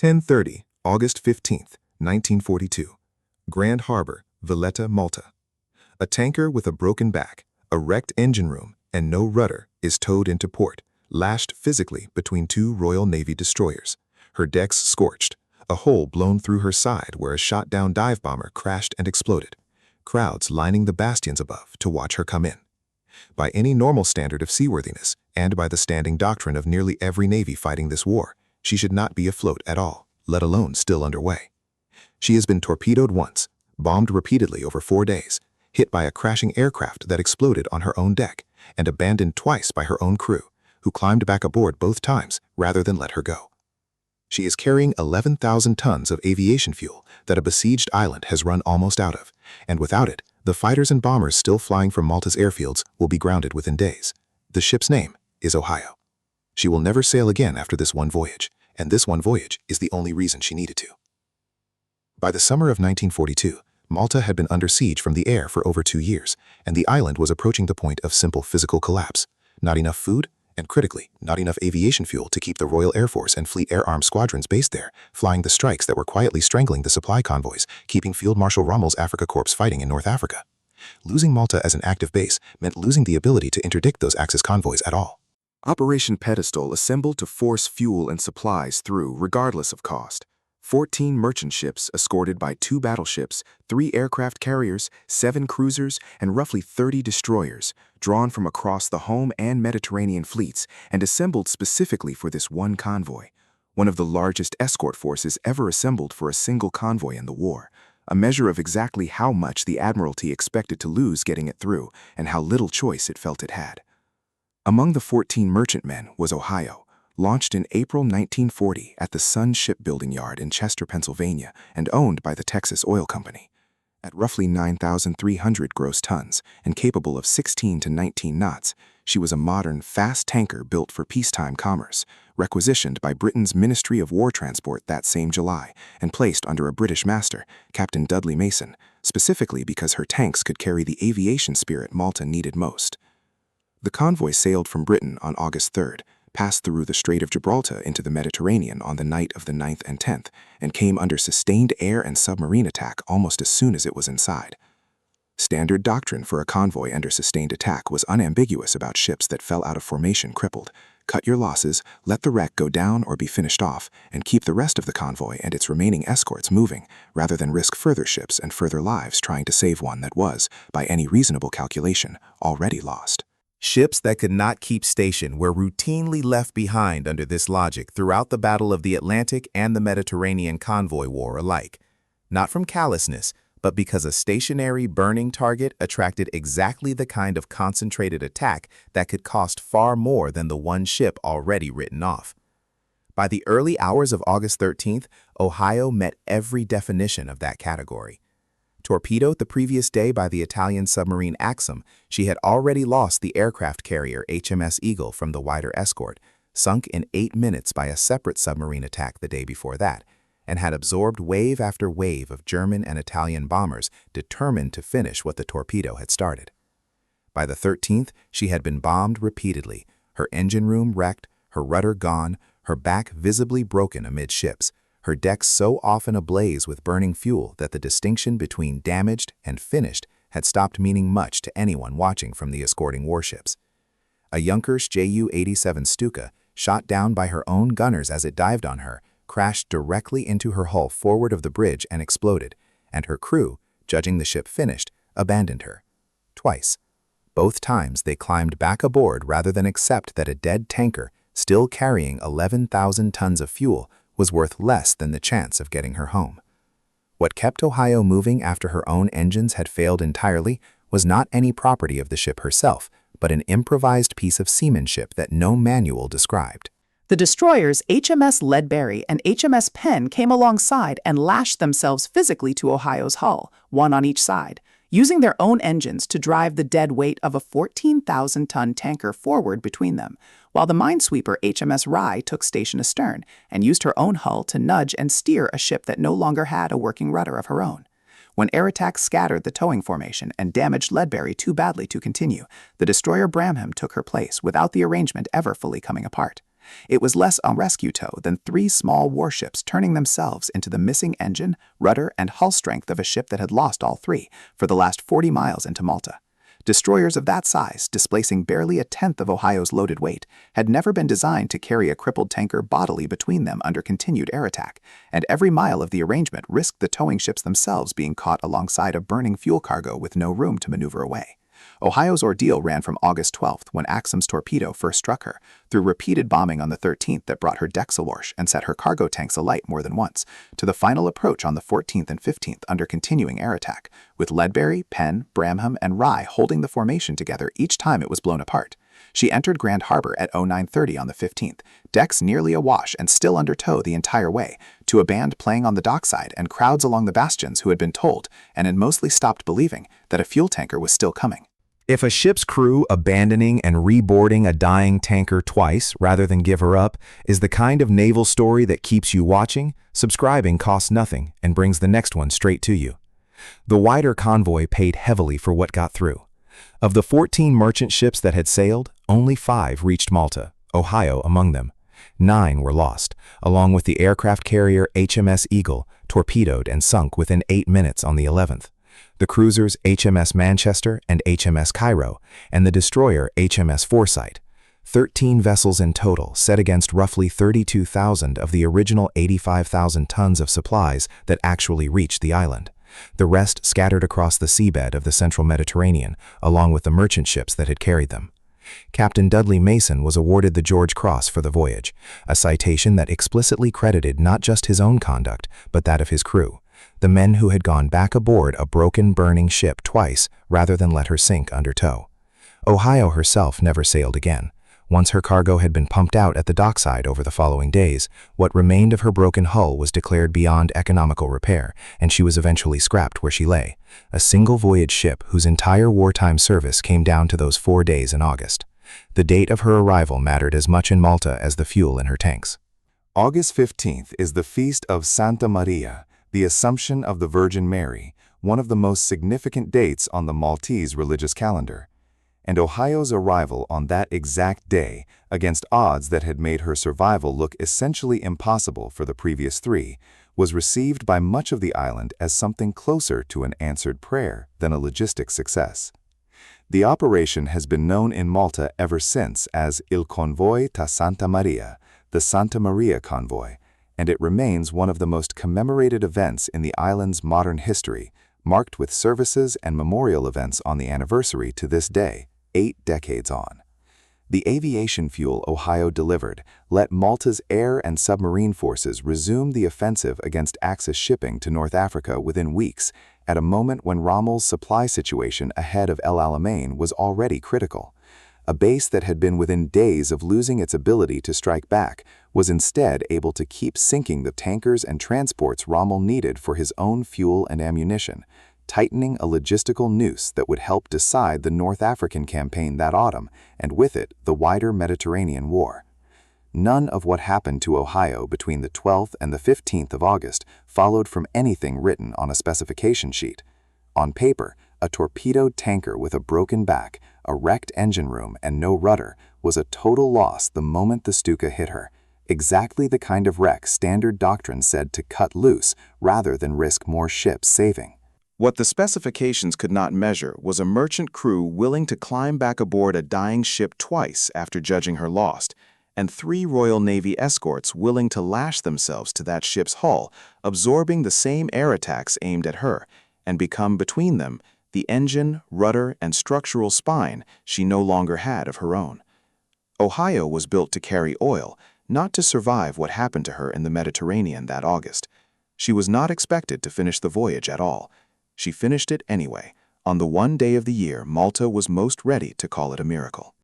10:30, August 15th, 1942. Grand Harbor, Valletta, Malta. A tanker with a broken back, a wrecked engine room, and no rudder is towed into port, lashed physically between two Royal Navy destroyers, her decks scorched, a hole blown through her side where a shot-down dive bomber crashed and exploded, crowds lining the bastions above to watch her come in. By any normal standard of seaworthiness, and by the standing doctrine of nearly every navy fighting this war, she should not be afloat at all, let alone still underway. She has been torpedoed once, bombed repeatedly over 4 days, hit by a crashing aircraft that exploded on her own deck, and abandoned twice by her own crew, who climbed back aboard both times rather than let her go. She is carrying 11,000 tons of aviation fuel that a besieged island has run almost out of, and without it, the fighters and bombers still flying from Malta's airfields will be grounded within days. The ship's name is Ohio. She will never sail again after this one voyage, and this one voyage is the only reason she needed to. By the summer of 1942, Malta had been under siege from the air for over 2 years, and the island was approaching the point of simple physical collapse. Not enough food, and critically, not enough aviation fuel to keep the Royal Air Force and Fleet Air Arm squadrons based there, flying the strikes that were quietly strangling the supply convoys, keeping Field Marshal Rommel's Africa Corps fighting in North Africa. Losing Malta as an active base meant losing the ability to interdict those Axis convoys at all. Operation Pedestal assembled to force fuel and supplies through regardless of cost. 14 merchant ships escorted by 2 battleships, 3 aircraft carriers, 7 cruisers, and roughly 30 destroyers, drawn from across the home and Mediterranean fleets and assembled specifically for this one convoy, one of the largest escort forces ever assembled for a single convoy in the war, a measure of exactly how much the Admiralty expected to lose getting it through and how little choice it felt it had. Among the 14 merchantmen was Ohio, launched in April 1940 at the Sun Shipbuilding Yard in Chester, Pennsylvania, and owned by the Texas Oil Company. At roughly 9,300 gross tons and capable of 16 to 19 knots, she was a modern, fast tanker built for peacetime commerce, requisitioned by Britain's Ministry of War Transport that same July and placed under a British master, Captain Dudley Mason, specifically because her tanks could carry the aviation spirit Malta needed most. The convoy sailed from Britain on August 3rd, passed through the Strait of Gibraltar into the Mediterranean on the night of the 9th and 10th, and came under sustained air and submarine attack almost as soon as it was inside. Standard doctrine for a convoy under sustained attack was unambiguous about ships that fell out of formation crippled. Cut your losses, let the wreck go down or be finished off, and keep the rest of the convoy and its remaining escorts moving, rather than risk further ships and further lives trying to save one that was, by any reasonable calculation, already lost. Ships that could not keep station were routinely left behind under this logic throughout the Battle of the Atlantic and the Mediterranean Convoy War alike, not from callousness, but because a stationary burning target attracted exactly the kind of concentrated attack that could cost far more than the one ship already written off. By the early hours of August 13th, Ohio met every definition of that category. Torpedoed the previous day by the Italian submarine Axum, she had already lost the aircraft carrier HMS Eagle from the wider escort, sunk in 8 minutes by a separate submarine attack the day before that, and had absorbed wave after wave of German and Italian bombers determined to finish what the torpedo had started. By the 13th, she had been bombed repeatedly, her engine room wrecked, her rudder gone, her back visibly broken amidships, her decks so often ablaze with burning fuel that the distinction between damaged and finished had stopped meaning much to anyone watching from the escorting warships. A Junkers Ju-87 Stuka, shot down by her own gunners as it dived on her, crashed directly into her hull forward of the bridge and exploded, and her crew, judging the ship finished, abandoned her. Twice. Both times they climbed back aboard rather than accept that a dead tanker, still carrying 11,000 tons of fuel, was worth less than the chance of getting her home. What kept Ohio moving after her own engines had failed entirely was not any property of the ship herself, but an improvised piece of seamanship that no manual described. The destroyers HMS Ledbury and HMS Penn came alongside and lashed themselves physically to Ohio's hull, one on each side, using their own engines to drive the dead weight of a 14,000-ton tanker forward between them, while the minesweeper HMS Rye took station astern and used her own hull to nudge and steer a ship that no longer had a working rudder of her own. When air attacks scattered the towing formation and damaged Ledbury too badly to continue, the destroyer Bramham took her place without the arrangement ever fully coming apart. It was less a rescue tow than 3 small warships turning themselves into the missing engine, rudder, and hull strength of a ship that had lost all 3 for the last 40 miles into Malta. Destroyers of that size, displacing barely a tenth of Ohio's loaded weight, had never been designed to carry a crippled tanker bodily between them under continued air attack, and every mile of the arrangement risked the towing ships themselves being caught alongside a burning fuel cargo with no room to maneuver away. Ohio's ordeal ran from August 12th, when Axum's torpedo first struck her, through repeated bombing on the 13th that brought her decks awash and set her cargo tanks alight more than once, to the final approach on the 14th and 15th under continuing air attack, with Ledbury, Penn, Bramham, and Rye holding the formation together each time it was blown apart. She entered Grand Harbor at 09:30 on the 15th, decks nearly awash and still under tow the entire way, to a band playing on the dockside and crowds along the bastions who had been told, and had mostly stopped believing, that a fuel tanker was still coming. If a ship's crew abandoning and reboarding a dying tanker twice rather than give her up is the kind of naval story that keeps you watching, subscribing costs nothing and brings the next one straight to you. The wider convoy paid heavily for what got through. Of the 14 merchant ships that had sailed, only 5 reached Malta, Ohio among them. 9 were lost, along with the aircraft carrier HMS Eagle, torpedoed and sunk within 8 minutes on the 11th. The cruisers HMS Manchester and HMS Cairo, and the destroyer HMS Foresight. 13 vessels in total, set against roughly 32,000 of the original 85,000 tons of supplies that actually reached the island. The rest scattered across the seabed of the central Mediterranean, along with the merchant ships that had carried them. Captain Dudley Mason was awarded the George Cross for the voyage, a citation that explicitly credited not just his own conduct, but that of his crew. The men who had gone back aboard a broken, burning ship twice rather than let her sink under tow. Ohio herself never sailed again. Once her cargo had been pumped out at the dockside over the following days, what remained of her broken hull was declared beyond economical repair, and she was eventually scrapped where she lay, a single voyage ship whose entire wartime service came down to those 4 days in August. The date of her arrival mattered as much in Malta as the fuel in her tanks. August 15th is the feast of Santa Maria, the Assumption of the Virgin Mary, one of the most significant dates on the Maltese religious calendar. And Ohio's arrival on that exact day, against odds that had made her survival look essentially impossible for the previous 3, was received by much of the island as something closer to an answered prayer than a logistic success. The operation has been known in Malta ever since as Il Convoy ta Santa Maria, the Santa Maria Convoy, and it remains one of the most commemorated events in the island's modern history, marked with services and memorial events on the anniversary to this day, 8 decades on. The aviation fuel Ohio delivered let Malta's air and submarine forces resume the offensive against Axis shipping to North Africa within weeks, at a moment when Rommel's supply situation ahead of El Alamein was already critical. A base that had been within days of losing its ability to strike back was instead able to keep sinking the tankers and transports Rommel needed for his own fuel and ammunition, tightening a logistical noose that would help decide the North African campaign that autumn, and with it, the wider Mediterranean War. None of what happened to Ohio between the 12th and the 15th of August followed from anything written on a specification sheet. On paper, a torpedoed tanker with a broken back, a wrecked engine room, and no rudder was a total loss the moment the Stuka hit her, exactly the kind of wreck standard doctrine said to cut loose rather than risk more ships saving. What the specifications could not measure was a merchant crew willing to climb back aboard a dying ship twice after judging her lost, and 3 Royal Navy escorts willing to lash themselves to that ship's hull, absorbing the same air attacks aimed at her, and become between them the engine, rudder, and structural spine she no longer had of her own. Ohio was built to carry oil, not to survive what happened to her in the Mediterranean that August. She was not expected to finish the voyage at all. She finished it anyway, on the one day of the year Malta was most ready to call it a miracle.